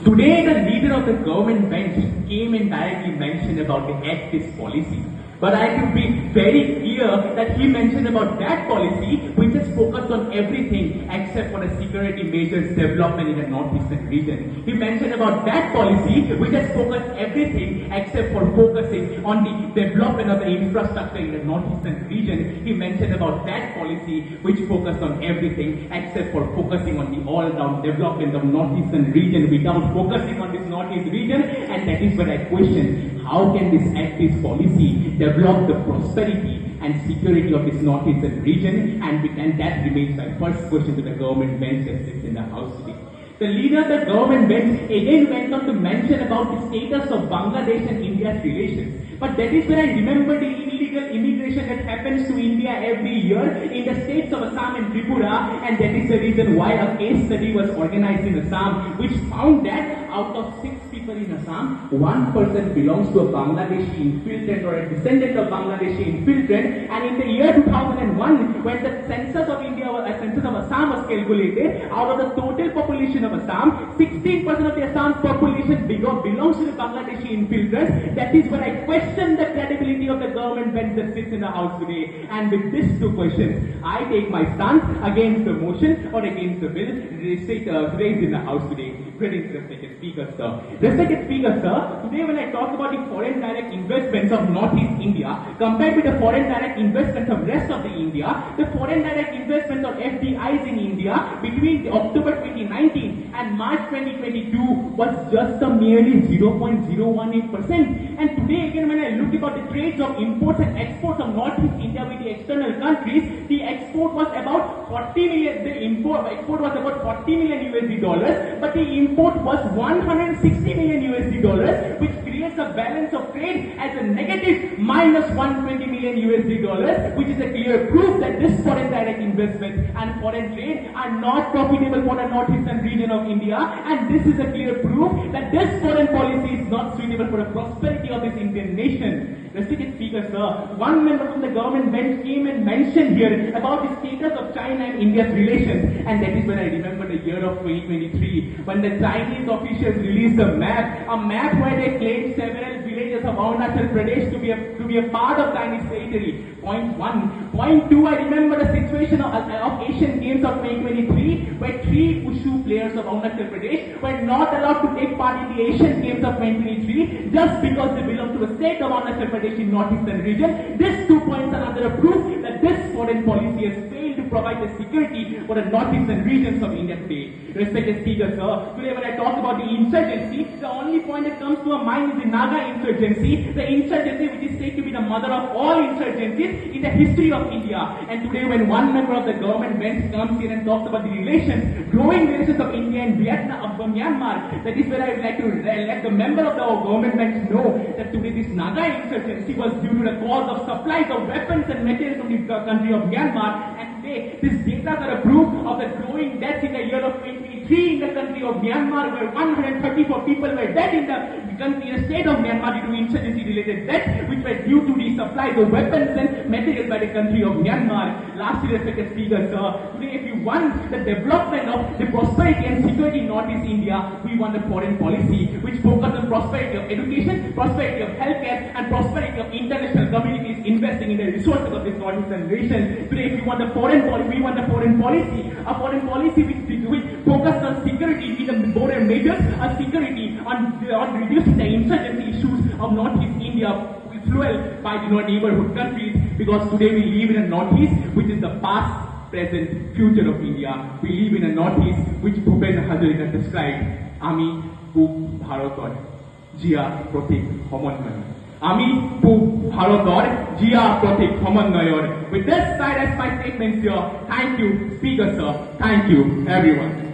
Today, the leader of the government bench came and directly mentioned about the Act East policy. But I could be very clear that he mentioned about that policy which is focused on everything except for the security measures development in the northeastern region. He mentioned about that policy which has focused everything except for focusing on the development of the infrastructure in the northeastern region. He mentioned about that policy which focused on everything except for focusing on the all-round development of northeastern region without focusing on this northeast region. And that is where I question, how can this Act East policy develop the prosperity and security of this northeastern region, and that remains my first question to the government bench that sits in the House today. The leader of the government bench again went on to mention about the status of Bangladesh and India's relations. But that is where I remember the illegal immigration that happens to India every year in the states of Assam and Tripura, and that is the reason why a case study was organized in Assam, which found that out of 6 people in Assam, 1 person belongs to a Bangladeshi infiltrant or a descendant of Bangladeshi infiltrant. And in the year 2001, when the census of census of Assam was calculated, out of the total population of Assam, 16% of the Assam's population belongs to the Bangladeshi infiltrants. That is when I question the credibility of the government bench that sits in the House today. And with these 2 questions, I take my stance against the motion or against the bill raised in the House today. Greetings, respected Speaker, sir. Respected Speaker, sir, today when I talk about the foreign direct investments of Northeast India compared with the foreign direct investments of rest of the India, the foreign direct investments or FDIs in India between October 2019 and March 2022 was just a merely 0.018%. And today again when I look about the trades of imports and exports of Northeast India with the external countries, the export was about 40 million, export was about 40 million USD dollars, but the import was 160 million USD dollars, which creates a balance of trade as a negative minus 120 million USD dollars, which is a clear proof that this foreign direct investment and foreign trade are not profitable for the northeastern region of India, and this is a clear proof that this foreign policy is not suitable for the prosperity of this Indian nation. Respected Speaker, sir, one member from the government bench came and mentioned here about the status of China and India's relations, and that is when I remember the year of 2023 when the Chinese officials released a map where they claimed several villages of Arunachal Pradesh to be a part of Chinese territory. Point 1. Point 2, I remember the situation of Asian Games of 2023 where 3 Wushu players of Arunachal Pradesh were not allowed to take part in the Asian Games of 2023 just because they belong to the state of Arunachal Pradesh in northeastern region. These 2 points are another proof that this foreign policy has failed to provide the security for the northeastern regions of India today. Respected Speaker, sir, today when I talk about the insurgency, the only point that comes to our mind is the Naga insurgency, the insurgency which is said to be the mother of all insurgencies in the history of India. And today when one member of the government bench comes here and talks about the relations, growing relations of India and Myanmar, that is where I would like to let the member of the government bench know that today this Naga insurgency was due to the cause of supplies of weapons and materials from the country of Myanmar. And today, these data are a proof of the growing deaths in the year of 2023 in the country of Myanmar, where 134 people were dead in the state of Myanmar due to insurgency-related deaths, which were due to the supplies of weapons and materials by the country of Myanmar. Lastly, respected Speaker, sir, today if you want the development of the prosperity and security in Northeast India, we want a foreign policy which focuses on prosperity of education, prosperity of healthcare, and prosperity of international communities investing in the resources of this northeastern region. Today, if you want a foreign policy, we want a foreign policy which focuses on security in the border measures, on security, on reducing the insurgency issues of Northeast India fueled by the neighborhood countries, because today we live in a Northeast which is the past, present, future of India. We live in a Northeast which Bhupen Hazarika described. Ami Pub Bharator Jia Protik Homonnoyor. Ami Pub Bharator Jia Protik Homonnoyor. With this side as my statements here, thank you, Speaker, sir. Thank you, everyone.